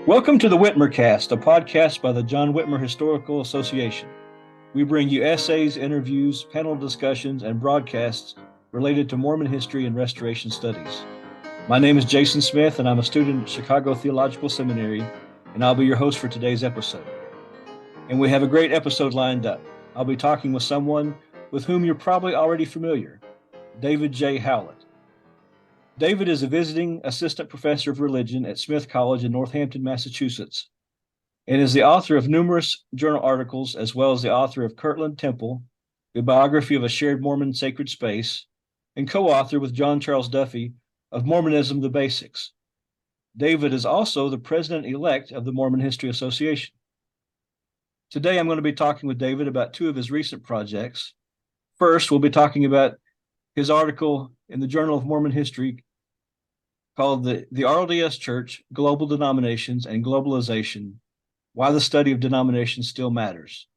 Welcome to the Whitmer Cast, a podcast by the John Whitmer Historical Association. We bring you essays, interviews, panel discussions, and broadcasts related to Mormon history and restoration studies. My name is Jason Smith, and I'm a student at Chicago Theological Seminary, and I'll be your host for today's episode. And we have a great episode lined up. I'll be talking with someone with whom you're probably already familiar, David J. Howlett. David is a visiting assistant professor of religion at Smith College in Northampton, Massachusetts, and is the author of numerous journal articles, as well as the author of Kirtland Temple, the biography of a shared Mormon sacred space, and co-author with John Charles Duffy of Mormonism, the Basics. David is also the president-elect of the Mormon History Association. Today, I'm going to be talking with David about two of his recent projects. First, we'll be talking about his article in the Journal of Mormon History called the RLDS Church, Global Denominations and Globalization, Why the Study of Denominations Still Matters.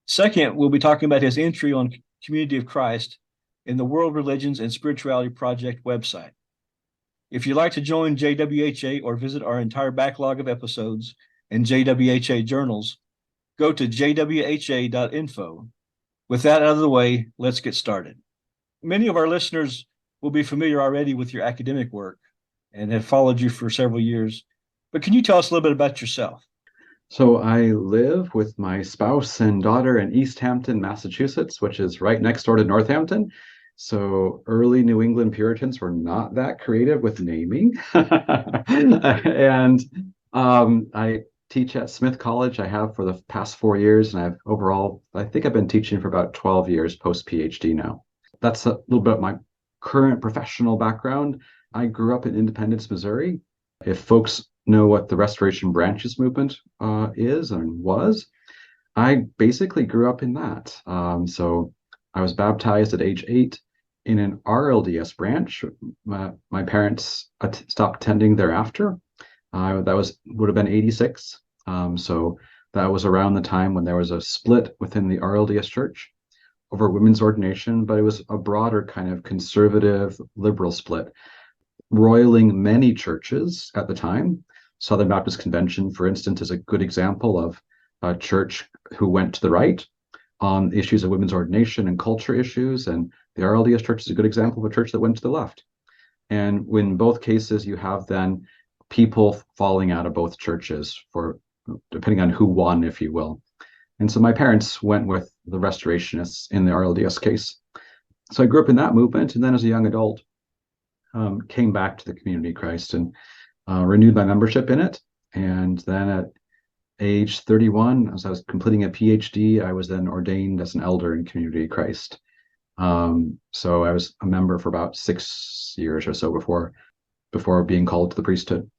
Second, we'll be talking about his entry on Community of Christ in the World Religions and Spirituality Project website. If you'd like to join JWHA or visit our entire backlog of episodes and JWHA journals, go to jwha.info. With that out of the way, let's get started. Many of our listeners will be familiar already with your academic work and have followed you for several years. But can you tell us a little bit about yourself? So I live with my spouse and daughter in East Hampton, Massachusetts, which is right next door to Northampton. So early New England Puritans were not that creative with naming. And I teach at Smith College. I have for the past 4 years, and I think I've been teaching for about 12 years post-PhD now. That's a little bit of my current professional background. I grew up in Independence, Missouri. If folks know what the Restoration Branches movement is and was, I basically grew up in that. So I was baptized at age 8 in an RLDS branch. My parents stopped attending thereafter. Would have been 86. So that was around the time when there was a split within the RLDS church over women's ordination, but it was a broader kind of conservative liberal split, roiling many churches at the time. Southern Baptist Convention, for instance, is a good example of a church who went to the right on issues of women's ordination and culture issues, and the RLDS church is a good example of a church that went to the left. And in both cases, you have then people falling out of both churches for depending on who won, if you will. And so my parents went with the Restorationists in the RLDS case. So I grew up in that movement, and then as a young adult, came back to the Community of Christ and renewed my membership in it. And then at age 31, as I was completing a PhD, I was then ordained as an elder in Community of Christ. So I was a member for about 6 years or so before being called to the priesthood.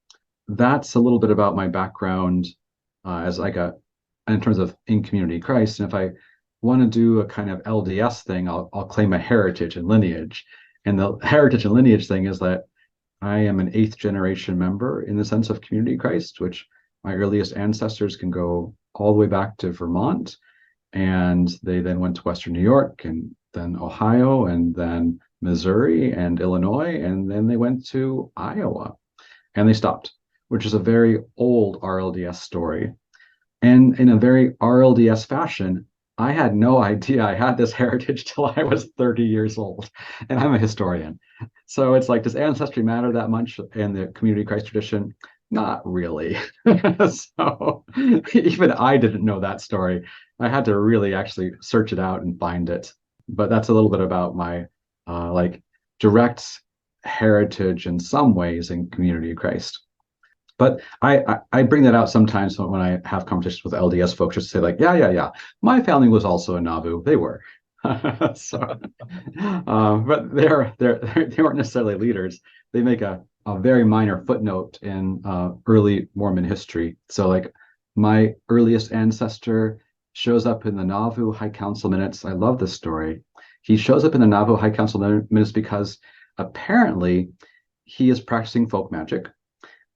That's a little bit about my background as I got in terms of in Community of Christ. And if I want to do a kind of LDS thing, I'll claim a heritage and lineage. And the heritage and lineage thing is that I am an 8th generation member in the sense of Community of Christ, which my earliest ancestors can go all the way back to Vermont. And they then went to Western New York, and then Ohio, and then Missouri and Illinois, and then they went to Iowa. And they stopped, which is a very old RLDS story. And in a very RLDS fashion, I had no idea I had this heritage till I was 30 years old, and I'm a historian. So it's like, does ancestry matter that much in the Community of Christ tradition? Not really. So even I didn't know that story. I had to really actually search it out and find it. But that's a little bit about my direct heritage in some ways in Community of Christ. But I bring that out sometimes when I have conversations with LDS folks, just to say yeah, my family was also a Nauvoo. They were. So, but they weren't necessarily leaders. They make a very minor footnote in early Mormon history. So like my earliest ancestor shows up in the Nauvoo High Council minutes. I love this story. He shows up in the Nauvoo High Council minutes because apparently he is practicing folk magic,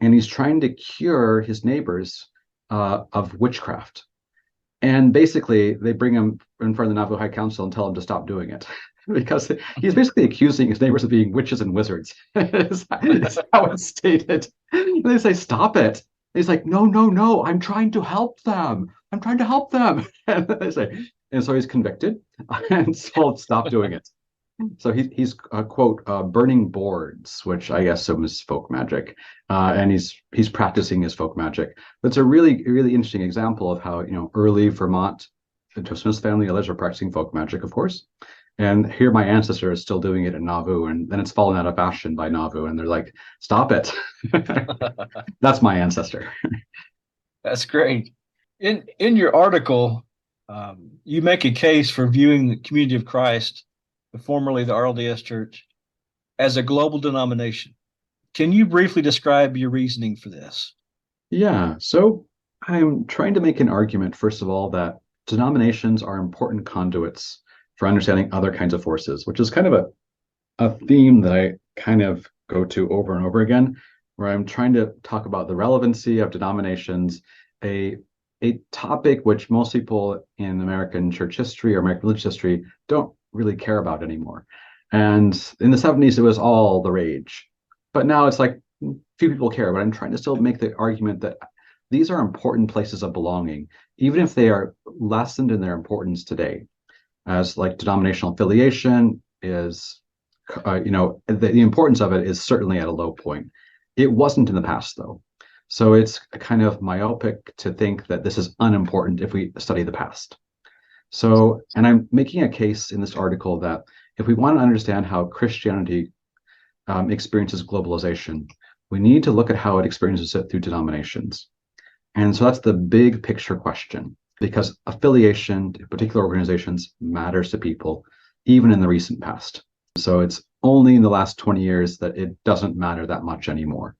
and he's trying to cure his neighbors of witchcraft. And basically, they bring him in front of the Nauvoo High Council and tell him to stop doing it. because he's basically accusing his neighbors of being witches and wizards. Is how it's stated. And they say, stop it. He's like, no, no, no, I'm trying to help them. I'm trying to help them. And they say, and so he's convicted and told stop doing it. So he's quote burning boards, which I guess some is folk magic, and he's practicing his folk magic. That's a really interesting example of how early Vermont, the Smith's family others are practicing folk magic, of course. And here my ancestor is still doing it in Nauvoo, and then it's fallen out of fashion by Nauvoo, and they're like, stop it. That's my ancestor. That's great. In your article, you make a case for viewing the Community of Christ, formerly the RLDS Church, as a global denomination. Can you briefly describe your reasoning for this? Yeah, so I'm trying to make an argument, first of all, that denominations are important conduits for understanding other kinds of forces, which is kind of a theme that I kind of go to over and over again, where I'm trying to talk about the relevancy of denominations, a a topic which most people in American church history or American religious history don't really care about anymore. And in the 70s, it was all the rage. But now it's like few people care, but I'm trying to still make the argument that these are important places of belonging, even if they are lessened in their importance today, as like denominational affiliation is the importance of it is certainly at a low point. It wasn't in the past though. So it's kind of myopic to think that this is unimportant if we study the past. So, and I'm making a case in this article that if we want to understand how Christianity experiences globalization, we need to look at how it experiences it through denominations. And so that's the big picture question, because affiliation to particular organizations matters to people, even in the recent past. So it's only in the last 20 years that it doesn't matter that much anymore.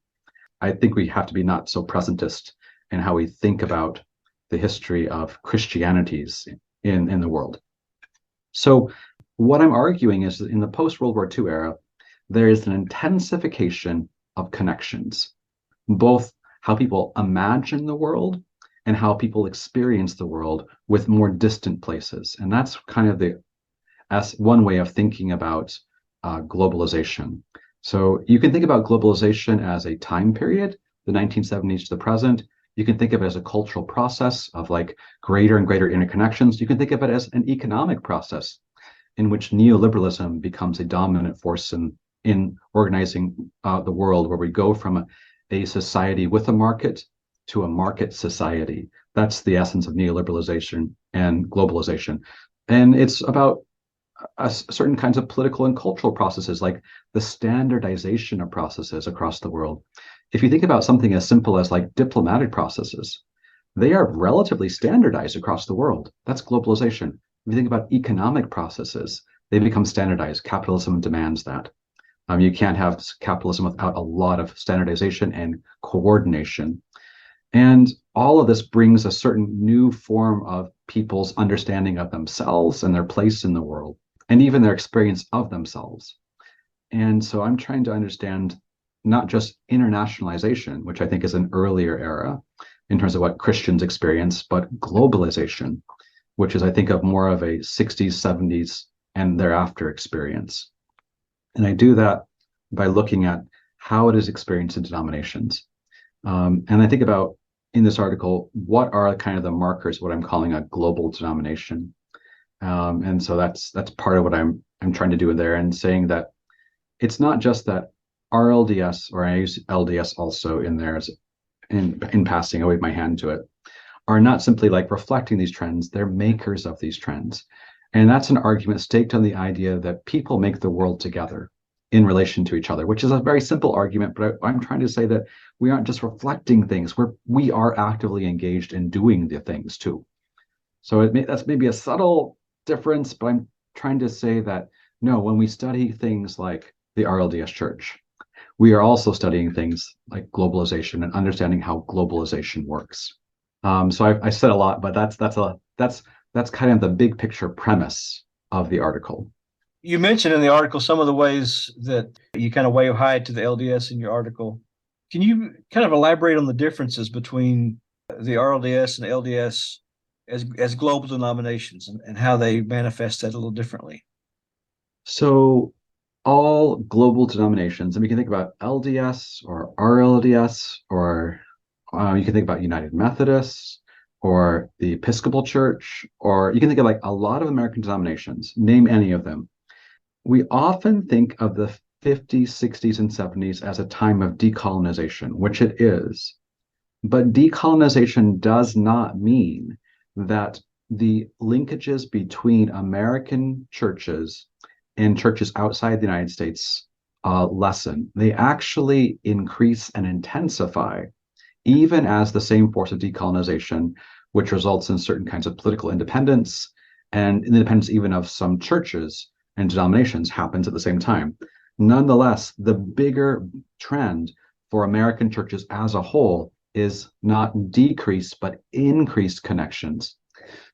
I think we have to be not so presentist in how we think about the history of Christianities in the world. So what I'm arguing is that in the post-World War II era, there is an intensification of connections, both how people imagine the world and how people experience the world with more distant places. And that's kind of as one way of thinking about globalization. So you can think about globalization as a time period, the 1970s to the present. You can think of it as a cultural process of like greater and greater interconnections. You can think of it as an economic process in which neoliberalism becomes a dominant force in organizing the world, where we go from a society with a market to a market society. That's the essence of neoliberalization and globalization. And it's about certain kinds of political and cultural processes, like the standardization of processes across the world. If you think about something as simple as like diplomatic processes, they are relatively standardized across the world. That's globalization. If you think about economic processes, they become standardized. Capitalism demands that. You can't have capitalism without a lot of standardization and coordination. And all of this brings a certain new form of people's understanding of themselves and their place in the world, and even their experience of themselves. And so I'm trying to understand not just internationalization, which I think is an earlier era in terms of what Christians experience, but globalization, which is, I think, of more of a 60s, 70s, and thereafter experience. And I do that by looking at how it is experienced in denominations. And I think about in this article, what are kind of the markers, what I'm calling a global denomination. And so that's part of what I'm trying to do in there, and saying that it's not just that RLDS, or I use LDS also in there as in passing, I wave my hand to it, are not simply like reflecting these trends, they're makers of these trends. And that's an argument staked on the idea that people make the world together in relation to each other, which is a very simple argument, but I'm trying to say that we aren't just reflecting things, we are actively engaged in doing the things too. So that's maybe a subtle difference, but I'm trying to say that no, when we study things like the RLDS Church, we are also studying things like globalization and understanding how globalization works. So I said a lot, but that's kind of the big picture premise of the article. You mentioned in the article some of the ways that you kind of wave hi to the LDS in your article. Can you kind of elaborate on the differences between the RLDS and the LDS as global denominations, and how they manifest that a little differently? So all global denominations, and we can think about LDS or RLDS or You can think about United Methodists or the Episcopal Church, or you can think of like a lot of American denominations. Name any of them. We often think of the 50s, 60s, and 70s as a time of decolonization, which it is. But decolonization does not mean that the linkages between American churches and churches outside the United States lessen. They actually increase and intensify, even as the same force of decolonization, which results in certain kinds of political independence and independence even of some churches and denominations, happens at the same time. Nonetheless, the bigger trend for American churches as a whole is not decreased, but increased connections.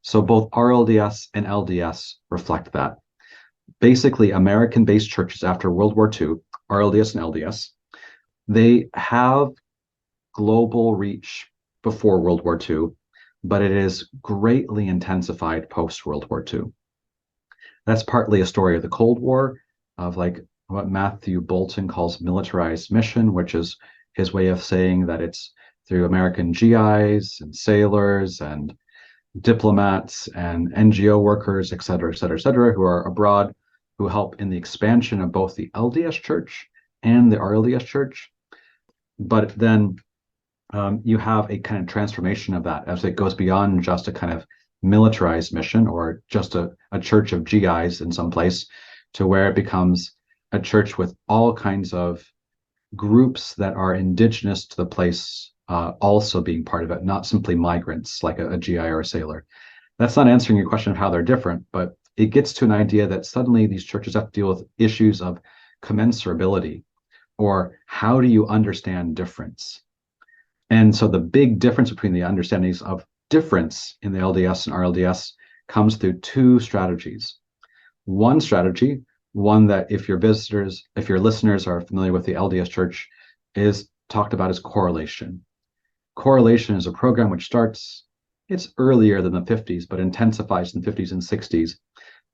So both RLDS and LDS reflect that. Basically, American-based churches after World War II, RLDS and LDS, they have global reach before World War II, but it is greatly intensified post-World War II. That's partly a story of the Cold War, of like what Matthew Bolton calls militarized mission, which is his way of saying that it's through American GIs and sailors and diplomats and NGO workers, et cetera, et cetera, et cetera, who are abroad, who help in the expansion of both the LDS Church and the RLDS Church. But then you have a kind of transformation of that as it goes beyond just a kind of militarized mission or just a church of GIs in some place to where it becomes a church with all kinds of groups that are indigenous to the place also being part of it, not simply migrants like a GI or a sailor. That's not answering your question of how they're different, but it gets to an idea that suddenly these churches have to deal with issues of commensurability, or how do you understand difference? And so the big difference between the understandings of difference in the LDS and RLDS comes through two strategies. One strategy, one that if your listeners are familiar with the LDS Church, is talked about as correlation. Correlation is a program which it's earlier than the 50s, but intensifies in the 50s and 60s,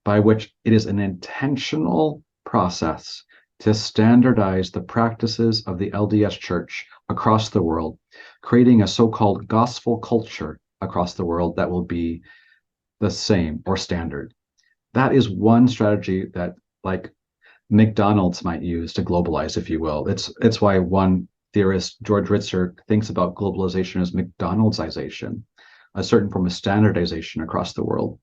by which it is an intentional process to standardize the practices of the LDS Church across the world, creating a so-called gospel culture across the world that will be the same or standard. That is one strategy that, like, McDonald's might use to globalize, if you will. It's why one theorist, George Ritzer, thinks about globalization as McDonald'sization, a certain form of standardization across the world.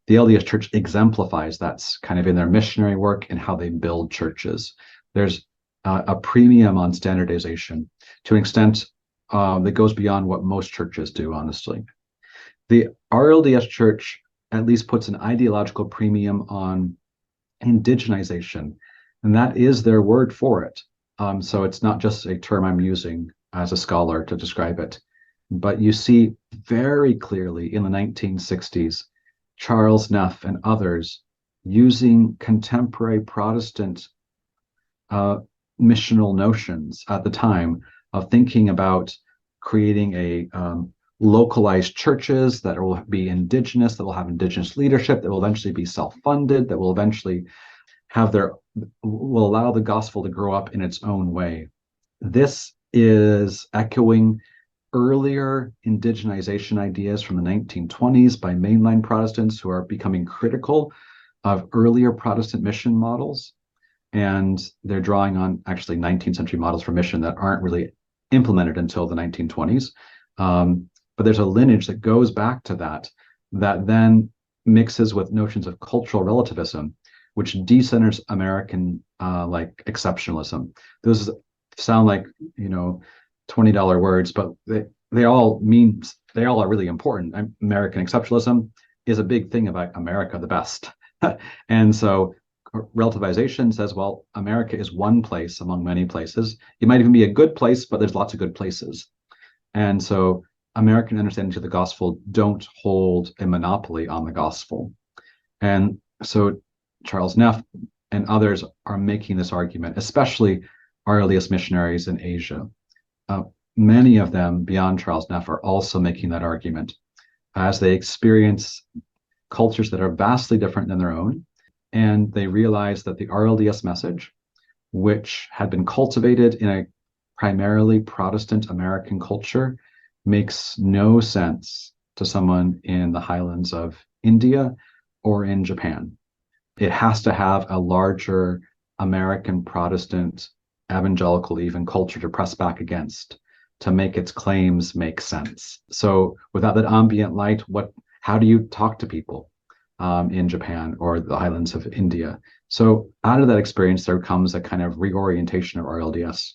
The LDS Church exemplifies that's kind of in their missionary work and how they build churches. There's a premium on standardization to an extent that goes beyond what most churches do, honestly. The RLDS Church at least puts an ideological premium on indigenization, and that is their word for it. So it's not just a term I'm using as a scholar to describe it, but you see very clearly in the 1960s, Charles Neff and others using contemporary Protestant missional notions at the time of thinking about creating a localized churches that will be indigenous, that will have indigenous leadership, that will eventually be self-funded, that will eventually will allow the gospel to grow up in its own way. This is echoing earlier indigenization ideas from the 1920s by mainline Protestants who are becoming critical of earlier Protestant mission models. And they're drawing on actually 19th century models for mission that aren't really implemented until the 1920s. But there's a lineage that goes back to that then mixes with notions of cultural relativism, which decenters American like exceptionalism. Those sound like, $20 words, but they all are really important. American exceptionalism is a big thing about America the best. And so relativization says, well, America is one place among many places. It might even be a good place, but there's lots of good places. And so American understandings of the gospel don't hold a monopoly on the gospel. And so Charles Neff and others are making this argument, especially our earliest missionaries in Asia. Many of them, beyond Charles Neff, are also making that argument as they experience cultures that are vastly different than their own. And they realize that the RLDS message, which had been cultivated in a primarily Protestant American culture, makes no sense to someone in the highlands of India or in Japan. It has to have a larger American Protestant evangelical even culture to press back against to make its claims make sense. So without that ambient light, how do you talk to people in Japan or the highlands of India? So out of that experience, there comes a kind of reorientation of RLDS.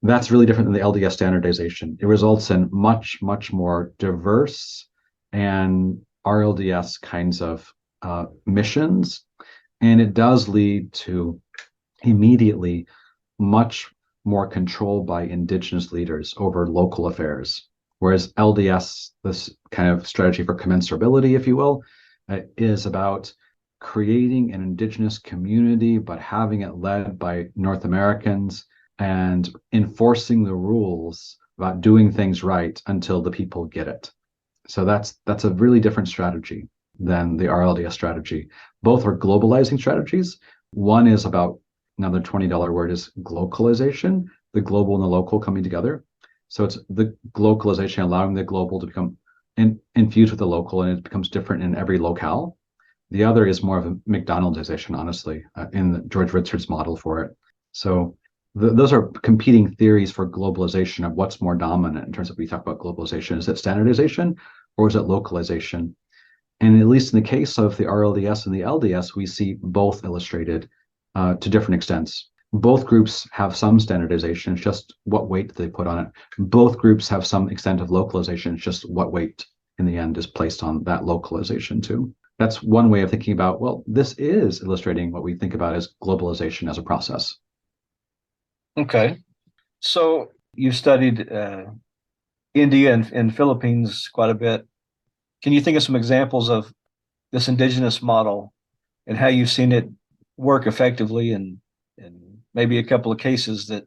That's really different than the LDS standardization. It results in much, much more diverse and RLDS kinds of missions. And it does lead to immediately much more control by indigenous leaders over local affairs. Whereas LDS, this kind of strategy for commensurability, if you will, is about creating an indigenous community, but having it led by North Americans and enforcing the rules about doing things right until the people get it. So that's a really different strategy than the RLDS strategy. Both are globalizing strategies. One is about, another $20 word is glocalization, the global and the local coming together. So it's the glocalization allowing the global to become infused with the local, and it becomes different in every locale. The other is more of a McDonaldization, honestly, in George Richard's model for it. So those are competing theories for globalization of what's more dominant in terms of we talk about globalization. Is it standardization or is it localization? And at least in the case of the RLDS and the LDS, we see both illustrated to different extents. Both groups have some standardization, it's just what weight they put on it. Both groups have some extent of localization, it's just what weight in the end is placed on that localization too. That's one way of thinking about, well, this is illustrating what we think about as globalization as a process. Okay. So you studied India and Philippines quite a bit. Can you think of some examples of this indigenous model and how you've seen it work effectively, and maybe a couple of cases that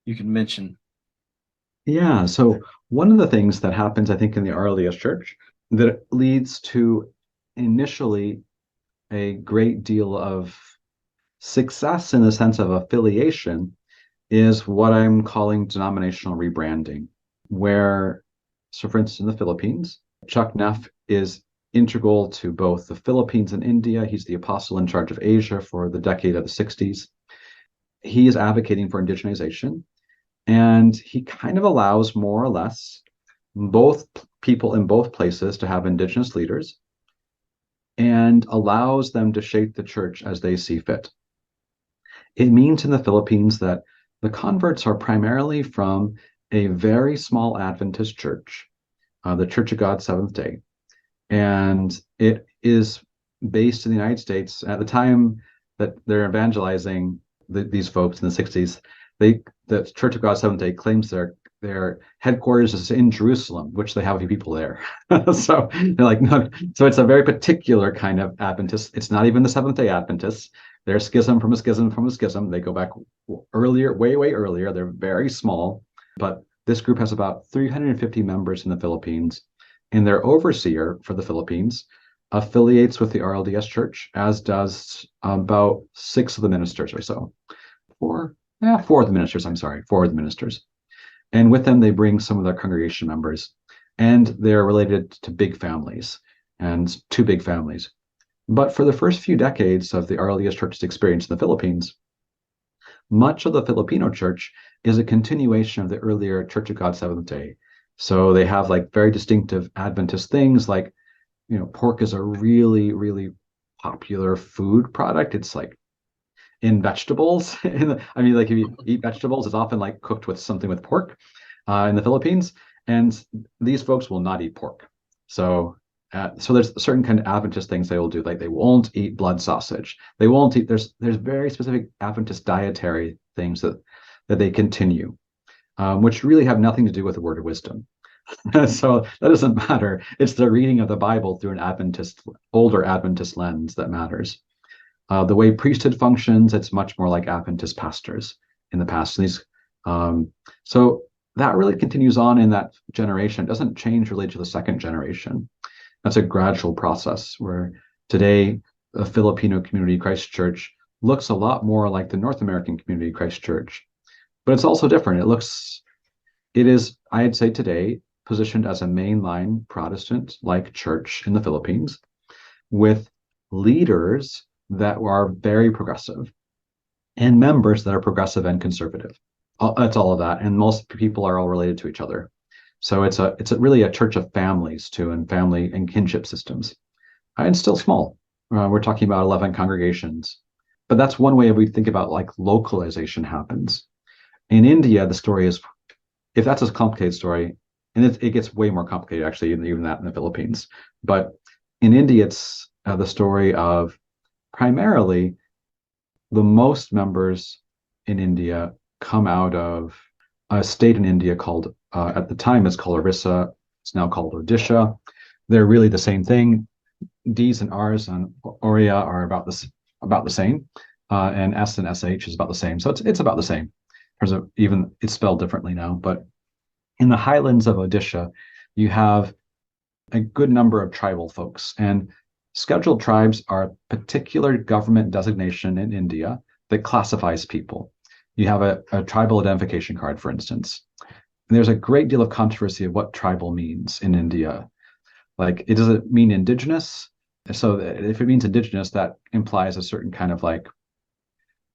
you can mention? Yeah, so one of the things that happens, I think, in the RLDS church that leads to initially a great deal of success in the sense of affiliation is what I'm calling denominational rebranding, where, so for instance, in the Philippines, Chuck Neff is integral to both the Philippines and India. He's the apostle in charge of Asia for the decade of the 60s. He is advocating for indigenization, and he kind of allows more or less both people in both places to have indigenous leaders and allows them to shape the church as they see fit. It means in the Philippines that the converts are primarily from a very small Adventist church, the Church of God Seventh Day. And it is based in the United States. At the time that they're evangelizing these folks in the 60s, the Church of God Seventh Day claims their headquarters is in Jerusalem, which they have a few people there. So they're like, no. So it's a very particular kind of Adventist. It's not even the Seventh Day Adventists. They're schism from a schism from a schism. They go back earlier, way, way earlier. They're very small, but this group has about 350 members in the Philippines, and their overseer for the Philippines affiliates with the RLDS Church, as does about 6 of the ministers or so. 4 of the ministers, I'm sorry, 4 of the ministers. And with them, they bring some of their congregation members, and they're related to big families and 2 big families. But for the first few decades of the RLDS Church's experience in the Philippines, much of the Filipino church is a continuation of the earlier Church of God Seventh Day. So they have like very distinctive Adventist things like, pork is a really, really popular food product. It's like in vegetables. I mean, like if you eat vegetables, it's often like cooked with something with pork in the Philippines. And these folks will not eat pork. So there's certain kind of Adventist things they will do, like they won't eat blood sausage. They won't eat. There's very specific Adventist dietary things that they continue, which really have nothing to do with the word of wisdom. So that doesn't matter. It's the reading of the Bible through an older Adventist lens that matters. The way priesthood functions, it's much more like Adventist pastors in the past. So that really continues on in that generation. It doesn't change really to the second generation. That's a gradual process where today the Filipino Community Christ Church looks a lot more like the North American Community Christ Church, but it's also different. It is, I'd say today, positioned as a mainline Protestant-like church in the Philippines with leaders that are very progressive and members that are progressive and conservative. It's all of that, and most people are all related to each other. So really a church of families too, and family and kinship systems. And still small. We're talking about 11 congregations, but that's one way we think about like localization happens. In India, the story is, if that's a complicated story, and it gets way more complicated actually, even that in the Philippines. But in India, it's the story of primarily the most members in India come out of a state in India called, at the time, it's called Orissa. It's now called Odisha. They're really the same thing. D's and R's and Oriya are about the same, and S and SH is about the same. So it's about the same. Even it's spelled differently now. But in the highlands of Odisha, you have a good number of tribal folks, and scheduled tribes are a particular government designation in India that classifies people. You have a tribal identification card, for instance. And there's a great deal of controversy of what tribal means in India. Like, it doesn't mean indigenous. So if it means indigenous, that implies a certain kind of like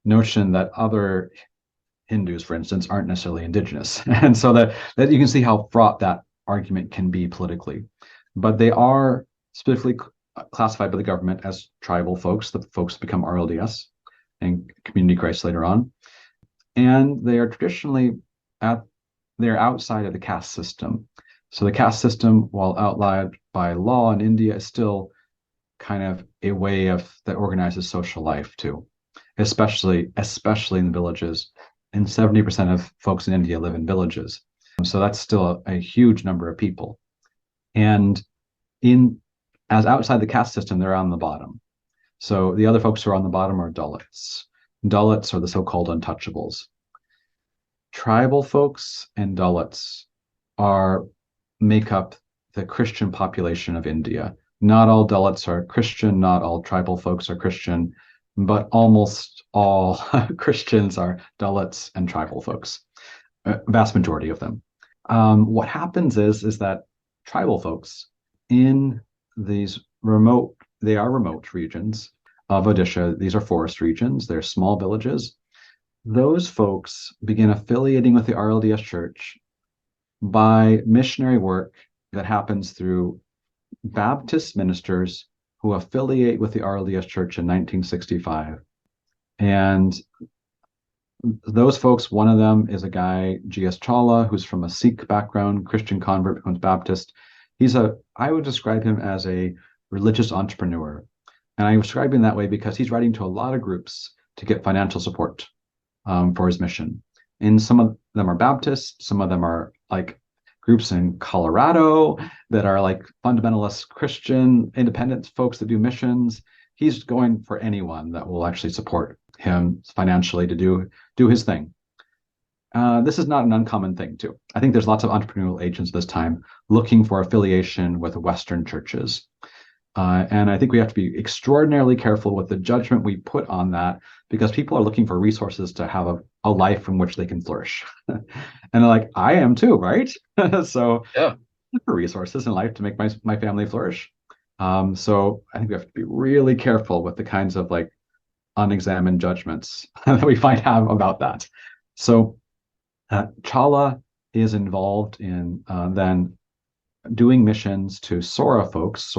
notion that other Hindus, for instance, aren't necessarily indigenous. And so that you can see how fraught that argument can be politically. But they are specifically classified by the government as tribal folks, the folks become RLDS and community Christ later on. And they are traditionally they're outside of the caste system. So the caste system, while outlawed by law in India, is still kind of a way that organizes social life too, especially in the villages. And 70% of folks in India live in villages. So that's still a huge number of people. And as outside the caste system, they're on the bottom. So the other folks who are on the bottom are Dalits. Dalits are the so-called untouchables. Tribal folks and Dalits make up the Christian population of India. Not all Dalits are Christian, not all tribal folks are Christian, but almost all Christians are Dalits and tribal folks, vast majority of them. What happens is that tribal folks in these remote regions of Odisha, these are forest regions, they're small villages. Those folks begin affiliating with the RLDS Church by missionary work that happens through Baptist ministers who affiliate with the RLDS Church in 1965. And those folks, one of them is a guy, G.S. Chawla, who's from a Sikh background, Christian convert, becomes Baptist. I would describe him as a religious entrepreneur. And I describe him that way because he's writing to a lot of groups to get financial support for his mission. And some of them are Baptists, some of them are like groups in Colorado that are like fundamentalist Christian independent folks that do missions. He's going for anyone that will actually support him financially to do his thing. This is not an uncommon thing too. I think there's lots of entrepreneurial agents this time looking for affiliation with Western churches. And I think we have to be extraordinarily careful with the judgment we put on that, because people are looking for resources to have a life from which they can flourish. And they're like, I am too, right? So yeah, for resources in life to make my family flourish. So I think we have to be really careful with the kinds of like unexamined judgments that we might have about that. So Chawla is involved in then doing missions to Sora folks,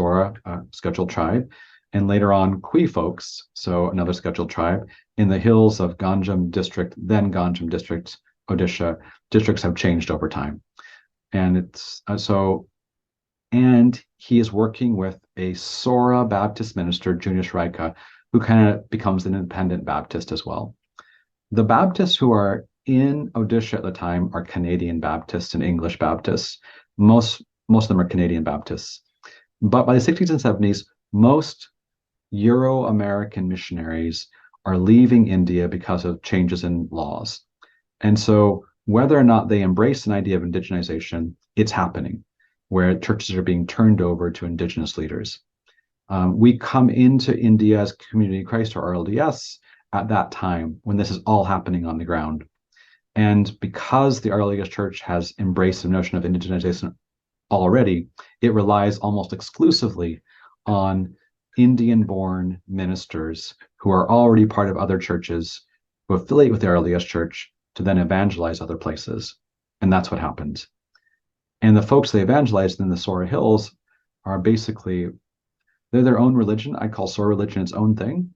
scheduled tribe, and later on Kui folks, so another scheduled tribe, in the hills of Ganjam district, then Ganjam district, Odisha. Districts have changed over time. And it's and he is working with a Sora Baptist minister, Junius Raika, who kind of becomes an independent Baptist as well. The Baptists who are in Odisha at the time are Canadian Baptists and English Baptists. Most of them are Canadian Baptists. But by the 60s and 70s, most Euro-American missionaries are leaving India because of changes in laws. And so whether or not they embrace an idea of indigenization, it's happening, where churches are being turned over to indigenous leaders. We come into India as Community Christ or RLDS at that time when this is all happening on the ground. And because the RLDS Church has embraced the notion of indigenization already, it relies almost exclusively on Indian-born ministers who are already part of other churches who affiliate with the earliest church to then evangelize other places. And that's what happened. And the folks they evangelized in the Sora Hills are basically, they're their own religion. I call Sora religion its own thing.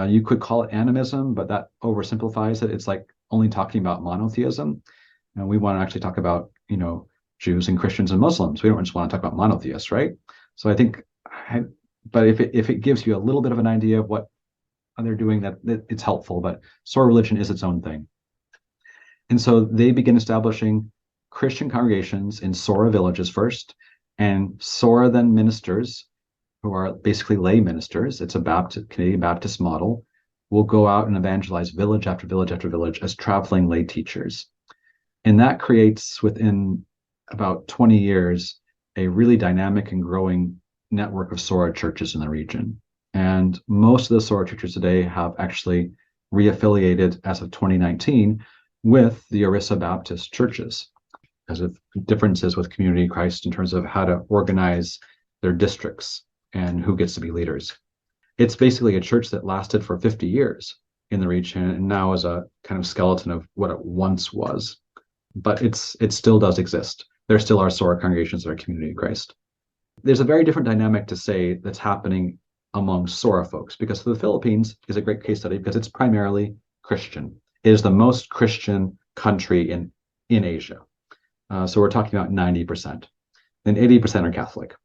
You could call it animism, but that oversimplifies it. It's like only talking about monotheism. And we want to actually talk about, Jews and Christians and Muslims. We don't just want to talk about monotheists, right? So I think, but if it gives you a little bit of an idea of what they're doing, that it's helpful. But Sora religion is its own thing. And so they begin establishing Christian congregations in Sora villages first, and Sora then ministers, who are basically lay ministers. It's a Canadian Baptist model, will go out and evangelize village after village after village as traveling lay teachers. And that creates, within about 20 years, a really dynamic and growing network of Sora churches in the region. And most of the Sora churches today have actually reaffiliated as of 2019 with the Orissa Baptist churches because of differences with Community of Christ in terms of how to organize their districts and who gets to be leaders. It's basically a church that lasted for 50 years in the region and now is a kind of skeleton of what it once was. But it still does exist. There still are Sora congregations that are Community of Christ. There's a very different dynamic to say that's happening among Sora folks, because the Philippines is a great case study because it's primarily Christian. It is the most Christian country in Asia. So we're talking about 90%. Then 80% are Catholic.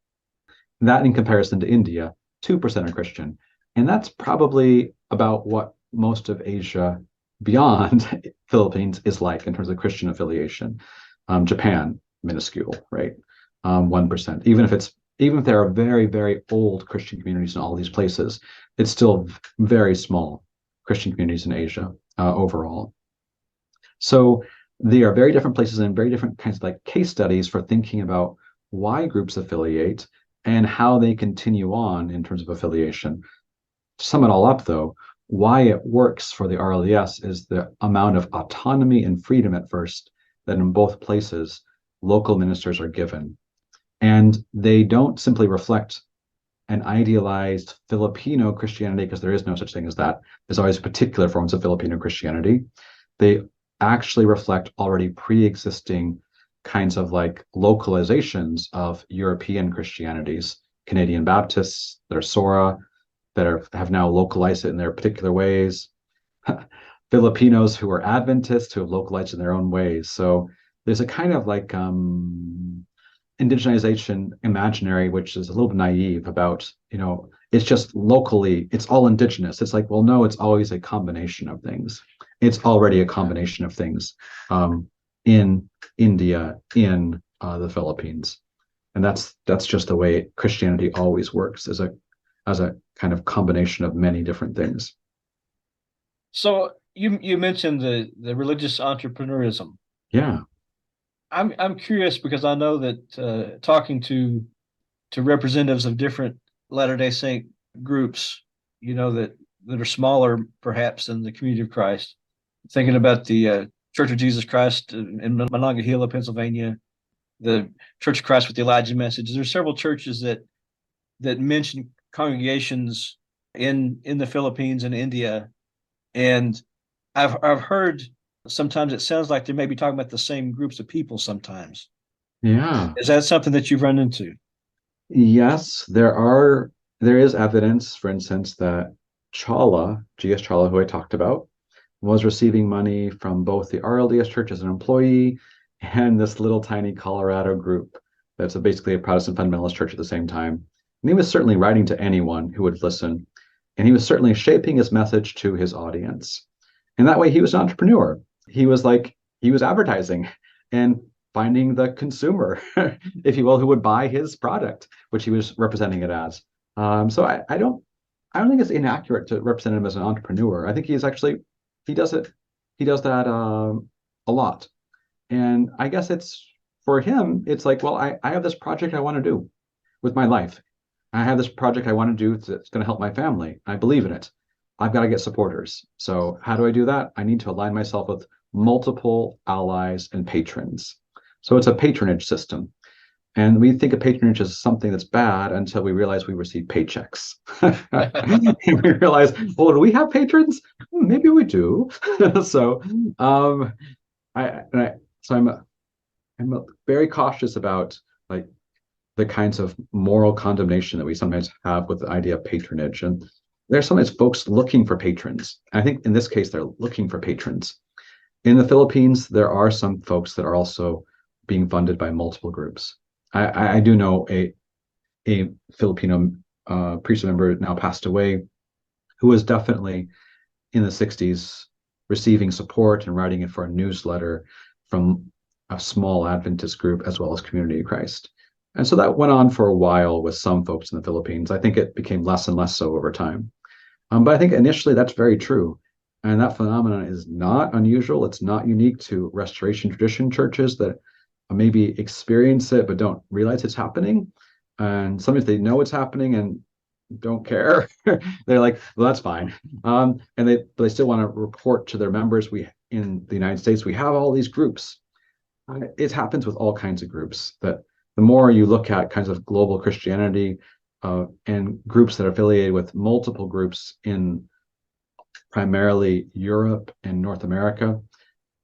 That in comparison to India, 2% are Christian. And that's probably about what most of Asia beyond Philippines is like in terms of Christian affiliation. Japan, minuscule, right? 1%. Even if there are very, very old Christian communities in all these places, it's still very small Christian communities in Asia overall. So they are very different places and very different kinds of like case studies for thinking about why groups affiliate and how they continue on in terms of affiliation. To sum it all up, though, why it works for the RLDS is the amount of autonomy and freedom at first that in both places local ministers are given. And they don't simply reflect an idealized Filipino Christianity, because there is no such thing as that. There's always particular forms of Filipino Christianity. They actually reflect already pre-existing kinds of like localizations of European Christianities, Canadian Baptists that are Sora, that have now localized it in their particular ways, Filipinos who are Adventists who have localized in their own ways. So there's a kind of like indigenization imaginary, which is a little bit naive about, it's just locally, it's all indigenous. It's like, well, no, it's always a combination of things. It's already a combination of things in India, in the Philippines. And that's just the way Christianity always works, as a kind of combination of many different things. So you mentioned the religious entrepreneurism. Yeah. I'm curious because I know that talking to representatives of different Latter-day Saint groups, that are smaller perhaps than the Community of Christ, thinking about the Church of Jesus Christ in Monongahela, Pennsylvania, the Church of Christ with the Elijah Message. There's several churches that mention congregations in the Philippines and India, and I've heard sometimes it sounds like they may be talking about the same groups of people sometimes. Yeah. Is that something that you've run into? Yes, there is evidence, for instance, that Chawla, G.S. Chawla, who I talked about, was receiving money from both the RLDS Church as an employee and this little tiny Colorado group that's basically a Protestant fundamentalist church at the same time. And he was certainly writing to anyone who would listen. And he was certainly shaping his message to his audience. And that way he was an entrepreneur. He was advertising and finding the consumer, if you will, who would buy his product, which he was representing it as. So I don't think it's inaccurate to represent him as an entrepreneur. I think he does that a lot. And I guess for him, it's like, well, I have this project I want to do with my life. I have this project I want to do that's going to help my family. I believe in it. I've got to get supporters. So how do I do that? I need to align myself with multiple allies and patrons. So it's a patronage system. And we think of patronage as something that's bad until we realize we receive paychecks. And we realize, well, do we have patrons? Maybe we do. So, um, so I'm very cautious about like the kinds of moral condemnation that we sometimes have with the idea of patronage. And there's sometimes folks looking for patrons. I think in this case, they're looking for patrons. In the Philippines, there are some folks that are also being funded by multiple groups. I do know a Filipino priesthood member now passed away who was definitely in the 60s receiving support and writing it for a newsletter from a small Adventist group as well as Community of Christ. And so that went on for a while with some folks in the Philippines. I think it became less and less so over time. But I think initially that's very true. And that phenomenon is not unusual. It's not unique to Restoration tradition churches that maybe experience it but don't realize it's happening. And sometimes they know it's happening and don't care. They're like, well, that's fine. And they still want to report to their members. We in the United States, we have all these groups. It happens with all kinds of groups that the more you look at kinds of global Christianity and groups that are affiliated with multiple groups in primarily Europe and North America,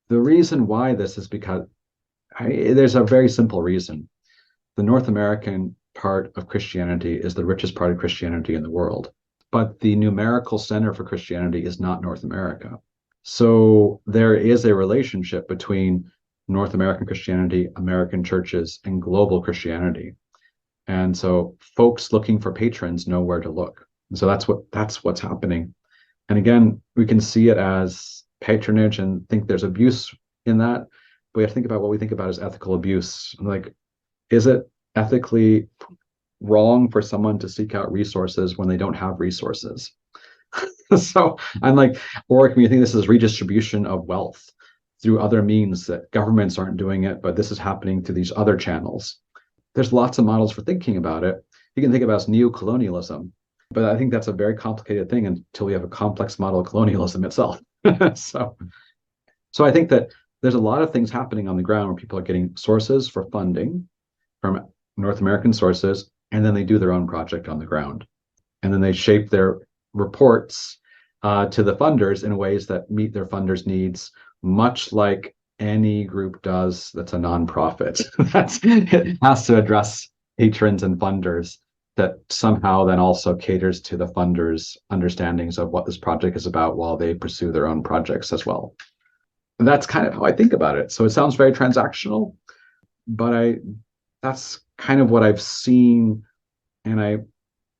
the reason why this is because there's a very simple reason. The North American part of Christianity is the richest part of Christianity in the world, but the numerical center for Christianity is not North America. So there is a relationship between North American Christianity, American churches, and global Christianity. And so folks looking for patrons know where to look. And so that's what's happening. And again, we can see it as patronage and think there's abuse in that. But we have to think about what we think about as ethical abuse. Like, is it ethically wrong for someone to seek out resources when they don't have resources? So I'm like, or can we think this is redistribution of wealth through other means that governments aren't doing it, but this is happening through these other channels? There's lots of models for thinking about it. You can think about it as neo-colonialism, but I think that's a very complicated thing until we have a complex model of colonialism itself. so, so I think that there's a lot of things happening on the ground where people are getting sources for funding from North American sources, and then they do their own project on the ground. And then they shape their reports to the funders in ways that meet their funders' needs, much like any group does that's a nonprofit. It has to address patrons and funders that somehow then also caters to the funders' understandings of what this project is about while they pursue their own projects as well. And that's kind of how I think about it. So it sounds very transactional, but that's kind of what I've seen, and I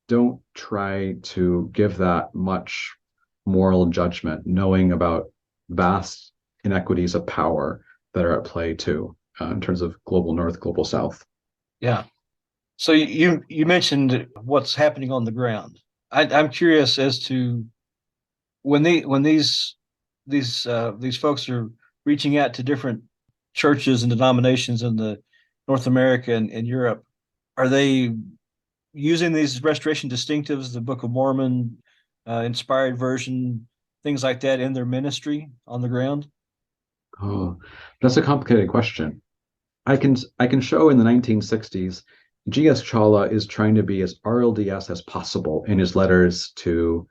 don't try to give that much moral judgment, knowing about vast inequities of power that are at play too, in terms of global North, global South. Yeah. So you mentioned what's happening on the ground. I'm curious as to when these folks are reaching out to different churches and denominations in the North America and Europe, are they using these restoration distinctives, the Book of Mormon, inspired version, things like that in their ministry on the ground? Oh, that's a complicated question. I can show in the 1960s, G.S. Chawla is trying to be as RLDS as possible in his letters to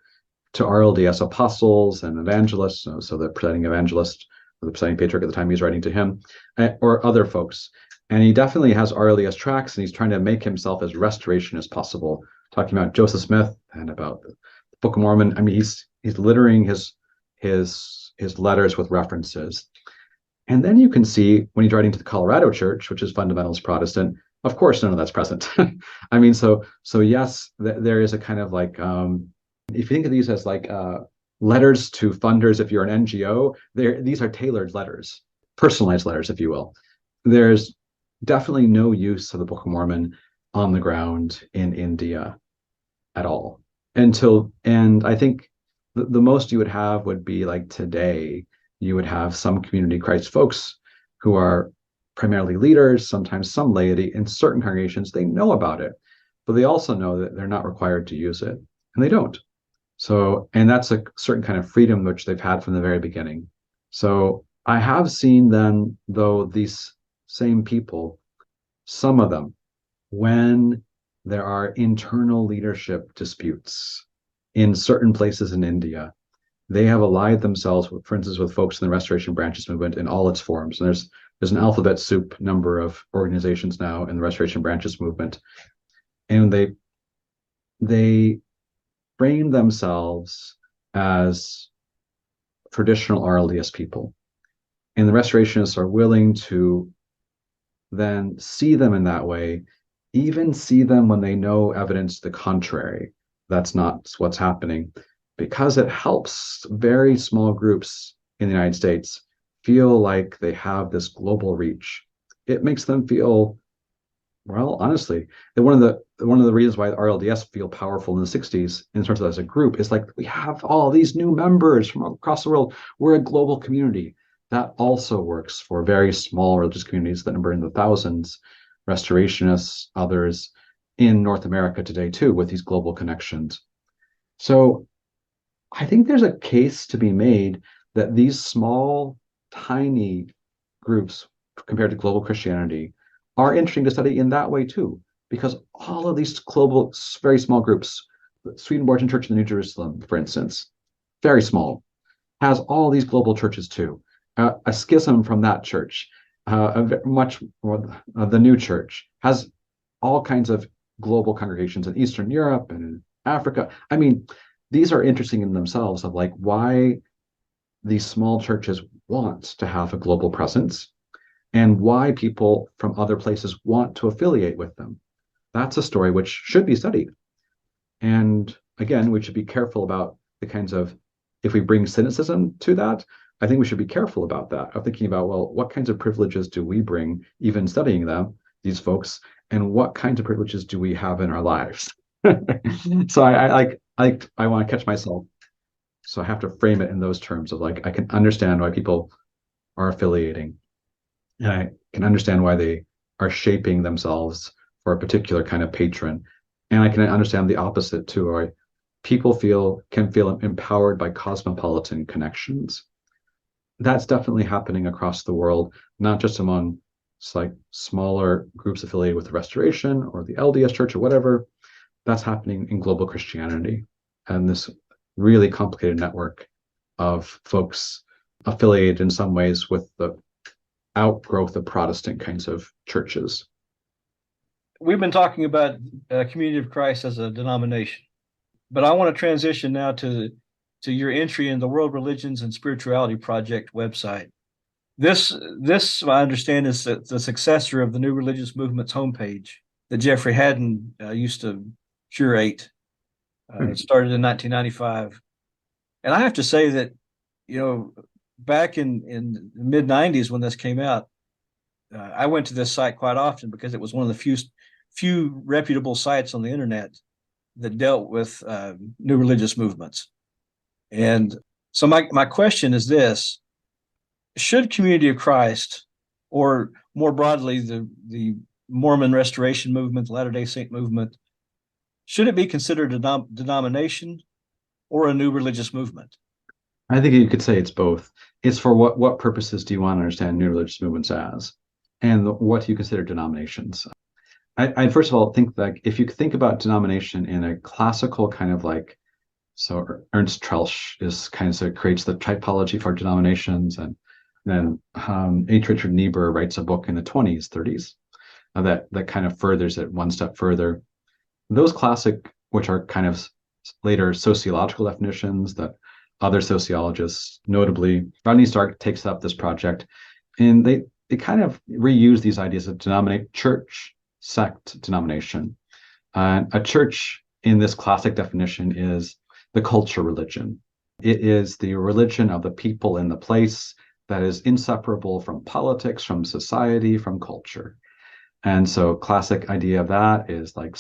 RLDS apostles and evangelists, so the presiding evangelist or the presiding patriarch at the time he's writing to him, or other folks. And he definitely has RLDS tracks, and he's trying to make himself as restoration as possible, talking about Joseph Smith and about the Book of Mormon. I mean, he's littering his letters with references. And then you can see when he's writing to the Colorado Church, which is fundamentalist Protestant, of course, none of that's present. I mean, so yes, there is a kind of like, if you think of these as like letters to funders, if you're an NGO, these are tailored letters, personalized letters, if you will. There's definitely no use of the Book of Mormon on the ground in India at all. And I think the most you would have would be like today, you would have some community Christ folks who are primarily leaders, sometimes some laity in certain congregations. They know about it, but they also know that they're not required to use it, and they don't. So, and that's a certain kind of freedom which they've had from the very beginning. So I have seen then, though, these same people, some of them, when there are internal leadership disputes in certain places in India, they have allied themselves, with, for instance, with folks in the Restoration Branches movement in all its forms. And there's an alphabet soup number of organizations now in the Restoration Branches movement, and they frame themselves as traditional RLDS people, and the Restorationists are willing to then see them in that way, even see them when they know evidence to the contrary. That's not what's happening, because it helps very small groups in the United States feel like they have this global reach. It makes them feel, well, honestly, that one of the reasons why RLDS feel powerful in the 60s in terms of as a group is like we have all these new members from across the world. We're a global community. That also works for very small religious communities that number in the thousands, restorationists, others in North America today too, with these global connections. So I think there's a case to be made that these small, tiny groups compared to global Christianity are interesting to study in that way too, because all of these global, very small groups, Swedenborgian Church in the New Jerusalem, for instance, very small, has all these global churches too. A schism from that church, much more, the new church has all kinds of global congregations in Eastern Europe and in Africa. I mean, these are interesting in themselves of like why these small churches want to have a global presence and why people from other places want to affiliate with them. That's a story which should be studied. And again, we should be careful about the kinds of, if we bring cynicism to that, I think we should be careful about that, of thinking about, well, what kinds of privileges do we bring, even studying them, these folks, and what kinds of privileges do we have in our lives? So I want to catch myself. So I have to frame it in those terms of like, I can understand why people are affiliating. And I can understand why they are shaping themselves for a particular kind of patron. And I can understand the opposite too, where people can feel empowered by cosmopolitan connections. That's definitely happening across the world, not just among like smaller groups affiliated with the Restoration or the LDS Church or whatever. That's happening in global Christianity and this really complicated network of folks affiliated in some ways with the outgrowth of Protestant kinds of churches. We've been talking about Community of Christ as a denomination, but I want to transition now to your entry in the World Religions and Spirituality Project website. This I understand is the successor of the New Religious Movement's homepage that Jeffrey Haddon used to curate. It started in 1995, and I have to say that back in the mid 90s when this came out, I went to this site quite often because it was one of the few reputable sites on the internet that dealt with new religious movements. And so my question is this: should Community of Christ, or more broadly the Mormon Restoration Movement, the Latter-day Saint movement, should it be considered a denomination or a new religious movement? I think you could say it's both. It's for what purposes do you want to understand new religious movements as, and what do you consider denominations? I first of all think that if you think about denomination in a classical kind of like, so Ernst Troeltsch is kind of creates the typology for denominations, and then H. Richard Niebuhr writes a book in the 20s, 30s that kind of furthers it one step further. Those classic, which are kind of later sociological definitions that other sociologists, notably Rodney Stark, takes up this project, and they kind of reuse these ideas of church, sect, denomination. A church in this classic definition is the culture religion. It is the religion of the people in the place that is inseparable from politics, from society, from culture. And so classic idea of that is like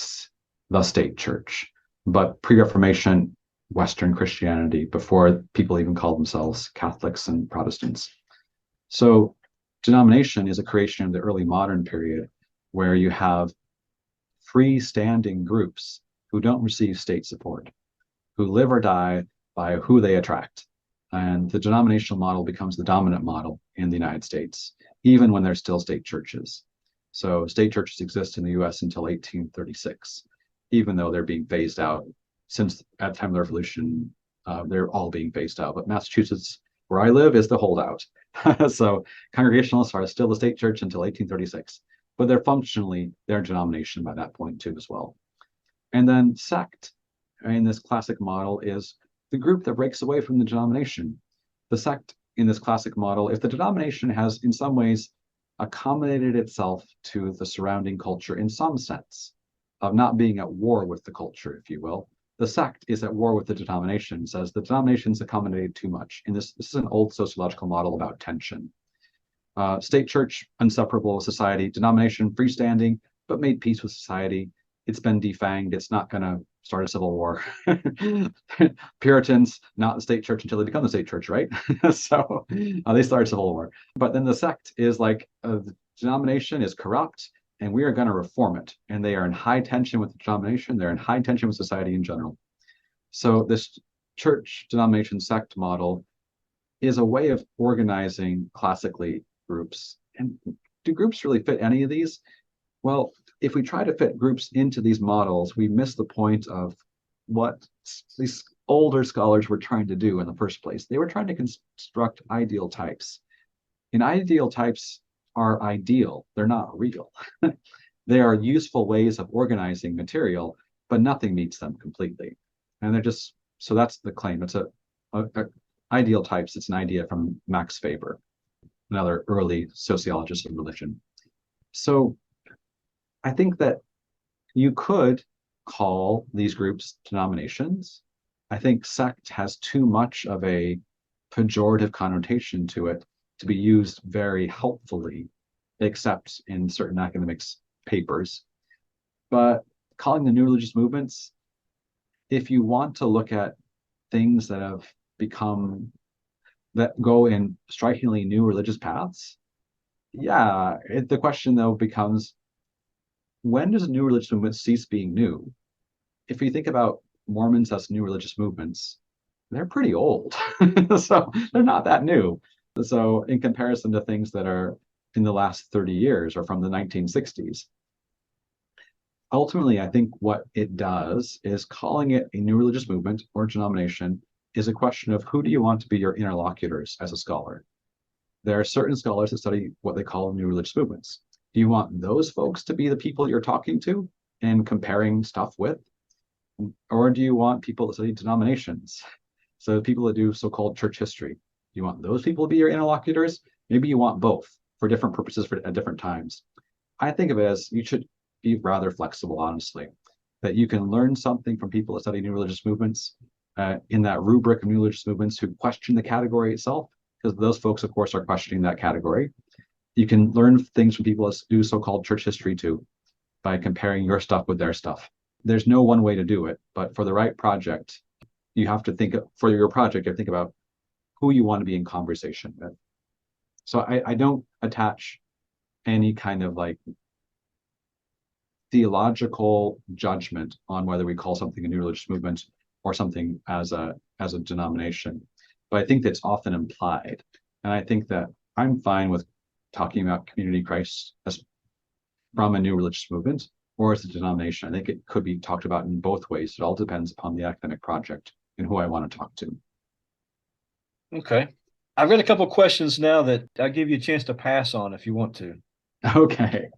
the state church, but pre-Reformation Western Christianity, before people even called themselves Catholics and Protestants. So denomination is a creation of the early modern period where you have freestanding groups who don't receive state support, who live or die by who they attract. And the denominational model becomes the dominant model in the United States, even when there's still state churches. So state churches exist in the US until 1836, even though they're being phased out since at the time of the Revolution, they're all being phased out. But Massachusetts, where I live, is the holdout. So Congregationalists are still the state church until 1836, but they're functionally their denomination by that point too as well. And then sect in this classic model is the group that breaks away from the denomination. The sect in this classic model, if the denomination has in some ways accommodated itself to the surrounding culture in some sense of not being at war with the culture, if you will, the sect is at war with the denomination, says the denomination's accommodated too much. And this is an old sociological model about tension. State church, inseparable with society, denomination, freestanding, but made peace with society. It's been defanged. It's not going to start a civil war. Puritans, not the state church until they become the state church, right? So they start a civil war. But then the sect is like the denomination is corrupt and we are going to reform it. And they are in high tension with the denomination. They're in high tension with society in general. So this church denomination sect model is a way of organizing classically groups. And do groups really fit any of these? Well, if we try to fit groups into these models, we miss the point of what these older scholars were trying to do in the first place. They were trying to construct ideal types. And ideal types are ideal, they're not real. They are useful ways of organizing material, but nothing meets them completely. And they're just, so that's the claim. It's a ideal types. It's an idea from Max Weber, another early sociologist of religion. So I think that you could call these groups denominations. I think sect has too much of a pejorative connotation to it to be used very helpfully, except in certain academics' papers. But calling them new religious movements, if you want to look at things that have become, that go in strikingly new religious paths, yeah, the question though becomes, when does a new religious movement cease being new? If you think about Mormons as new religious movements, they're pretty old. So they're not that new. So in comparison to things that are in the last 30 years or from the 1960s, ultimately, I think what it does is calling it a new religious movement or denomination is a question of who do you want to be your interlocutors as a scholar? There are certain scholars that study what they call new religious movements. Do you want those folks to be the people you're talking to and comparing stuff with? Or do you want people that study denominations? So people that do so-called church history. Do you want those people to be your interlocutors? Maybe you want both for different purposes at different times. I think of it as you should be rather flexible, honestly, that you can learn something from people that study new religious movements in that rubric of new religious movements who question the category itself, because those folks, of course, are questioning that category. You can learn things from people that do so-called church history too, by comparing your stuff with their stuff. There's no one way to do it, but for the right project, you have to think for your project, you have to think about who you want to be in conversation with. So I don't attach any kind of like theological judgment on whether we call something a new religious movement or something as a denomination. But I think that's often implied. And I think that I'm fine with talking about community Christ as from a new religious movement or as a denomination. I think it could be talked about in both ways. It all depends upon the academic project and who I want to talk to. Okay. I've got a couple questions now that I'll give you a chance to pass on if you want to. Okay.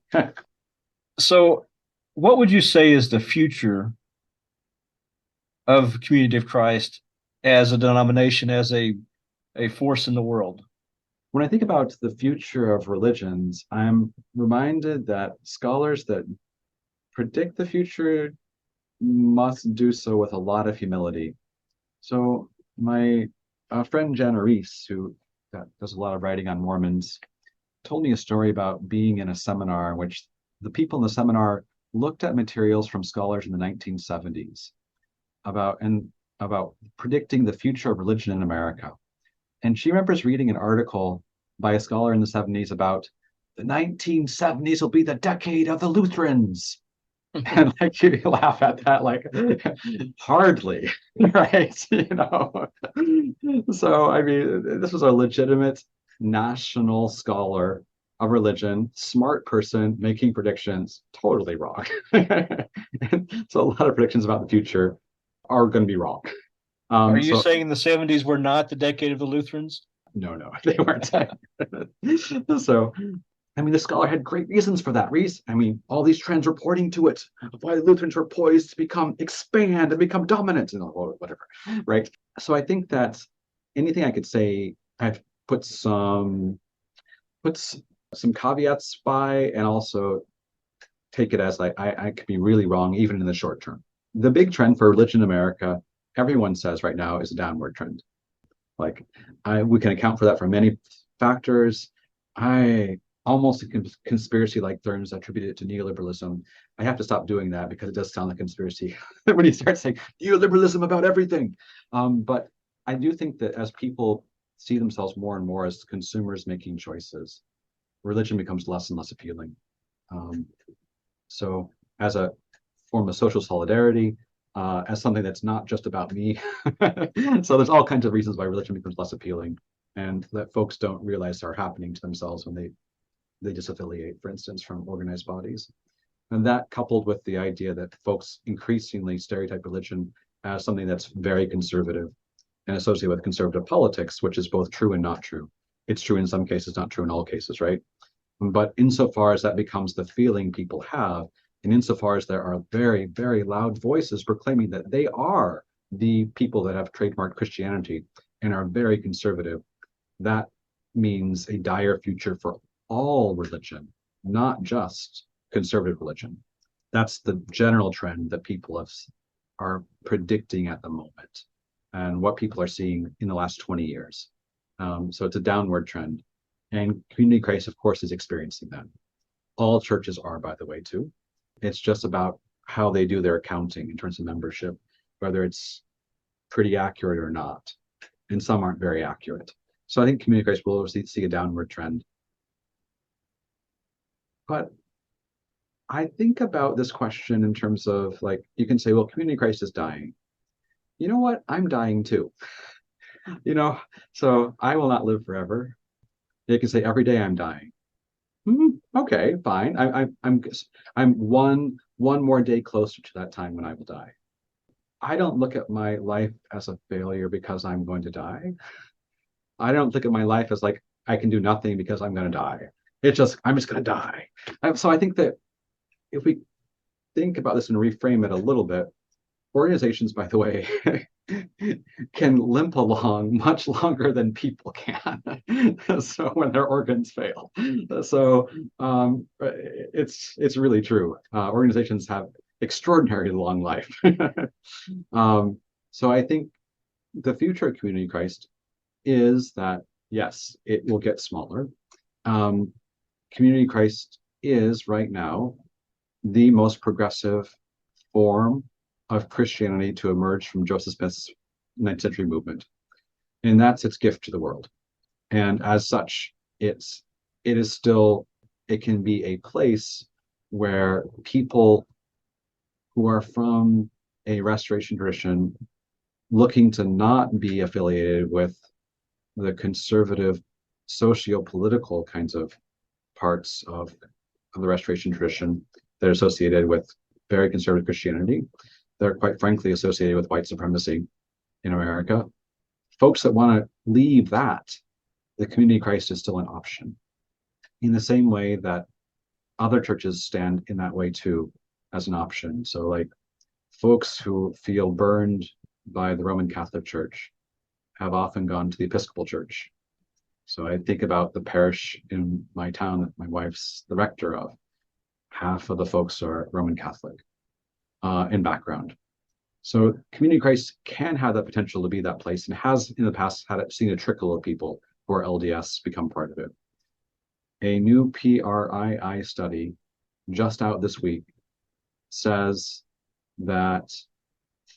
So, what would you say is the future of Community of Christ as a denomination, as a force in the world? When I think about the future of religions, I'm reminded that scholars that predict the future must do so with a lot of humility. So my friend Jana Reese, who does a lot of writing on Mormons, told me a story about being in a seminar in which the people in the seminar looked at materials from scholars in the 1970s about predicting the future of religion in America. And she remembers reading an article by a scholar in the 70s about the 1970s will be the decade of the Lutherans. And like you laugh at that, like hardly, right? So I mean, this was a legitimate national scholar of religion, smart person making predictions, totally wrong. So a lot of predictions about the future are going to be wrong. Are you So saying the 70s were not the decade of the Lutherans? no, they weren't. So I mean, the scholar had great reasons for that reason. I mean, all these trends were pointing to it, of why the Lutherans were poised to expand and become dominant and whatever, right? So I think that anything I could say, I've put some caveats by, and also take it as like I could be really wrong even in the short term. The big trend for religion in America, everyone says right now, is a downward trend. Like we can account for that from many factors. I almost conspiracy like terms attributed to neoliberalism. I have to stop doing that because it does sound like conspiracy when you start saying neoliberalism about everything. But I do think that as people see themselves more and more as consumers making choices, religion becomes less and less appealing. Um, so as a form of social solidarity, as something that's not just about me. So there's all kinds of reasons why religion becomes less appealing, and that folks don't realize are happening to themselves when they disaffiliate, for instance, from organized bodies. And that coupled with the idea that folks increasingly stereotype religion as something that's very conservative and associated with conservative politics, which is both true and not true. It's true in some cases, not true in all cases, right? But insofar as that becomes the feeling people have, and insofar as there are very, very loud voices proclaiming that they are the people that have trademarked Christianity and are very conservative, that means a dire future for all religion, not just conservative religion. That's the general trend that people are predicting at the moment, and what people are seeing in the last 20 years. So it's a downward trend. And Community Christ, of course, is experiencing that. All churches are, by the way, too. It's just about how they do their accounting in terms of membership, whether it's pretty accurate or not. And some aren't very accurate. So I think Community Christ will see a downward trend. But I think about this question in terms of like, you can say, well, Community Christ is dying. You know what? I'm dying too. You know, so I will not live forever. You can say every day I'm dying. Okay, fine. I'm one more day closer to that time when I will die. I don't look at my life as a failure because I'm going to die. I don't look at my life as like I can do nothing because I'm going to die. I'm just going to die. So I think that if we think about this and reframe it a little bit, organizations, by the way, can limp along much longer than people can. So when their organs fail, so it's really true. Organizations have extraordinarily long life. So I think the future of Community Christ is that yes, it will get smaller. Community Christ is right now the most progressive form of Christianity to emerge from Joseph Smith's 9th century movement. And that's its gift to the world. And as such, it is still, it can be a place where people who are from a restoration tradition looking to not be affiliated with the conservative socio-political kinds of parts of the restoration tradition that are associated with very conservative Christianity. They're quite frankly associated with white supremacy in America. Folks that want to leave that, the Community Christ is still an option. In the same way that other churches stand in that way too, as an option. So like folks who feel burned by the Roman Catholic Church have often gone to the Episcopal Church. So I think about the parish in my town that my wife's the rector of. Half of the folks are Roman Catholic in background. So Community Christ can have that potential to be that place, and has in the past seen a trickle of people who are LDS become part of it. A new PRII study just out this week says that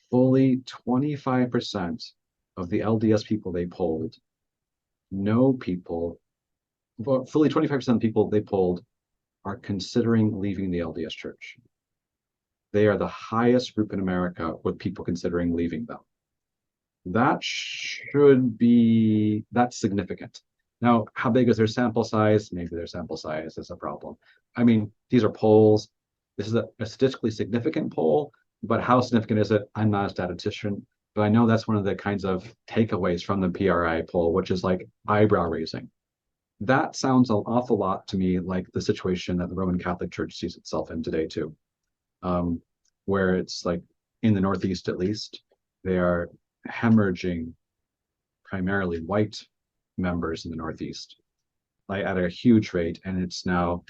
fully 25% of the LDS people they polled know people, well, fully 25% of the people they polled are considering leaving the LDS church. They are the highest group in America with people considering leaving them. That's significant. Now, how big is their sample size? Maybe their sample size is a problem. I mean, these are polls. This is a statistically significant poll, but how significant is it? I'm not a statistician, but I know that's one of the kinds of takeaways from the PRI poll, which is like eyebrow raising. That sounds an awful lot to me like the situation that the Roman Catholic Church sees itself in today, too, where it's like in the Northeast, at least, they are hemorrhaging primarily white members in the Northeast, like at a huge rate. And it's now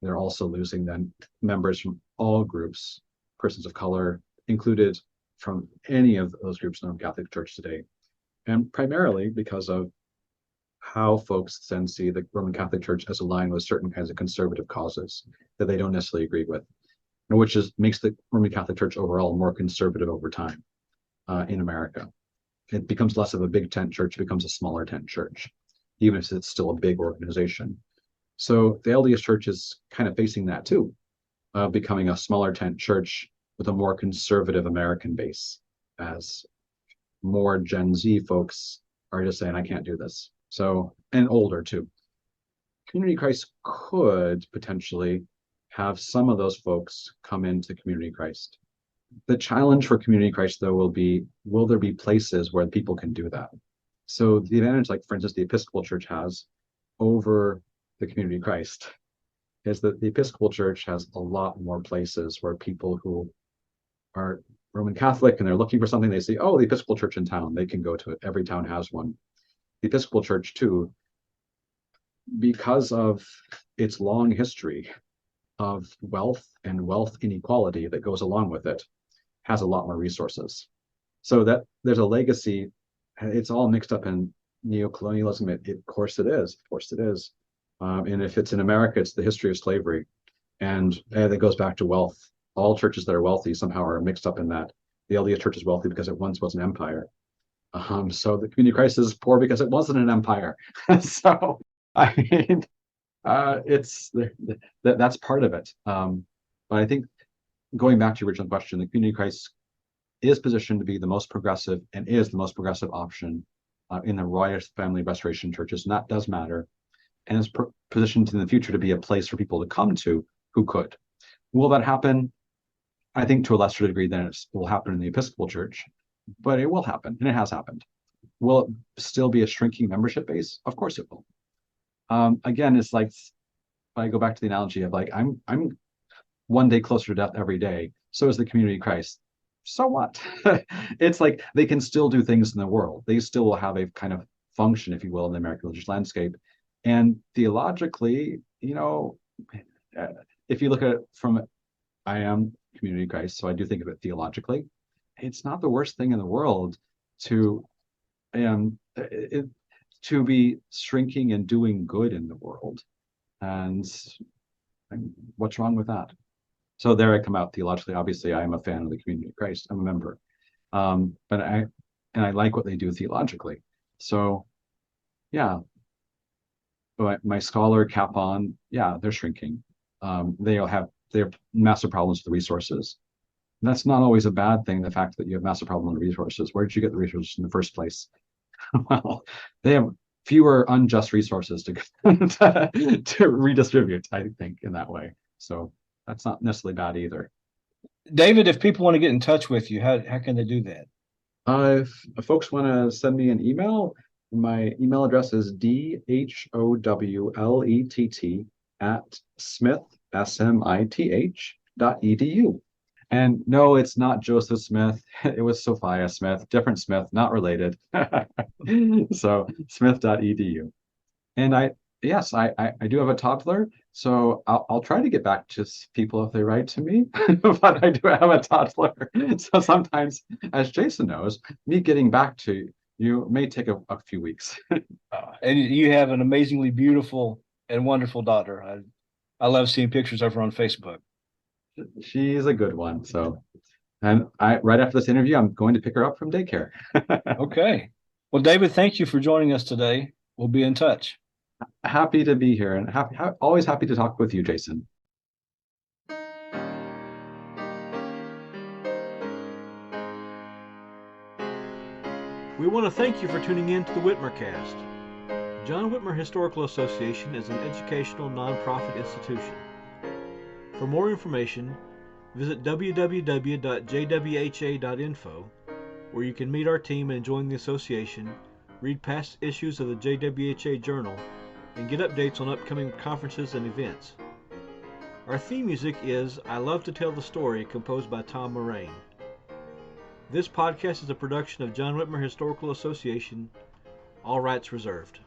they're also losing then members from all groups, persons of color included, from any of those groups in the Roman Catholic Church today. And primarily because of how folks then see the Roman Catholic Church as aligned with certain kinds of conservative causes that they don't necessarily agree with, and which makes the Roman Catholic Church overall more conservative over time in America. It becomes less of a big tent church, it becomes a smaller tent church, even if it's still a big organization. So the LDS Church is kind of facing that too, becoming a smaller tent church with a more conservative American base, as more Gen Z folks are just saying, I can't do this. So, and older too. Community Christ could potentially have some of those folks come into Community Christ. The challenge for Community Christ, though, will there be places where people can do that? So the advantage, like, for instance, the Episcopal Church has over the Community Christ is that the Episcopal Church has a lot more places where people who are Roman Catholic and they're looking for something, they say, oh, the Episcopal Church in town, they can go to it. Every town has one. The Episcopal Church, too, because of its long history of wealth and wealth inequality that goes along with it, has a lot more resources. So that there's a legacy. It's all mixed up in neocolonialism. Of course it is. Of course it is. And if it's in America, it's the history of slavery. And it goes back to wealth. All churches that are wealthy somehow are mixed up in that. The LDS Church is wealthy because it once was an empire. So the Community of Christ is poor because it wasn't an empire. So I mean, that's part of it. But I think going back to your original question, the Community of Christ is positioned to be the most progressive and is the most progressive option in the Royal Family Restoration churches, and that does matter. And is positioned in the future to be a place for people to come to who could. Will that happen? I think to a lesser degree than it will happen in the Episcopal Church, but it will happen, and it has happened. Will it still be a shrinking membership base? Of course it will. Again, it's like, if I go back to the analogy of like, I'm one day closer to death every day. So is the Community of Christ. So what? It's like they can still do things in the world. They still will have a kind of function, if you will, in the American religious landscape. And theologically, if you look at it from, I am Community of Christ, so I do think of it theologically. It's not the worst thing in the world to be shrinking and doing good in the world. And what's wrong with that? So there I come out theologically. Obviously, I am a fan of the Community of Christ. I'm a member. But I like what they do theologically. So yeah, my scholar Capon, yeah, they're shrinking. They have massive problems with the resources. And that's not always a bad thing, the fact that you have massive problems with the resources. Where did you get the resources in the first place? Well, they have fewer unjust resources to redistribute, I think, in that way. So that's not necessarily bad either. David, if people want to get in touch with you, how can they do that? If folks want to send me an email, my email address is dhowlett@smith.edu. And no, it's not Joseph Smith. It was Sophia Smith, different Smith, not related. So smith.edu. And I do have a toddler, so I'll try to get back to people if they write to me. But I do have a toddler, so sometimes, as Jason knows, me getting back to you may take a few weeks. And you have an amazingly beautiful and wonderful daughter. I love seeing pictures of her on Facebook. She's a good one. So, and right after this interview, I'm going to pick her up from daycare. Okay. Well, David, thank you for joining us today. We'll be in touch. Happy to be here, and always happy to talk with you, Jason. We want to thank you for tuning in to the Whitmer Cast. John Whitmer Historical Association is an educational nonprofit institution. For more information, visit www.jwha.info, where you can meet our team and join the association, read past issues of the JWHA Journal, and get updates on upcoming conferences and events. Our theme music is I Love to Tell the Story, composed by Tom Moraine. This podcast is a production of John Whitmer Historical Association, all rights reserved.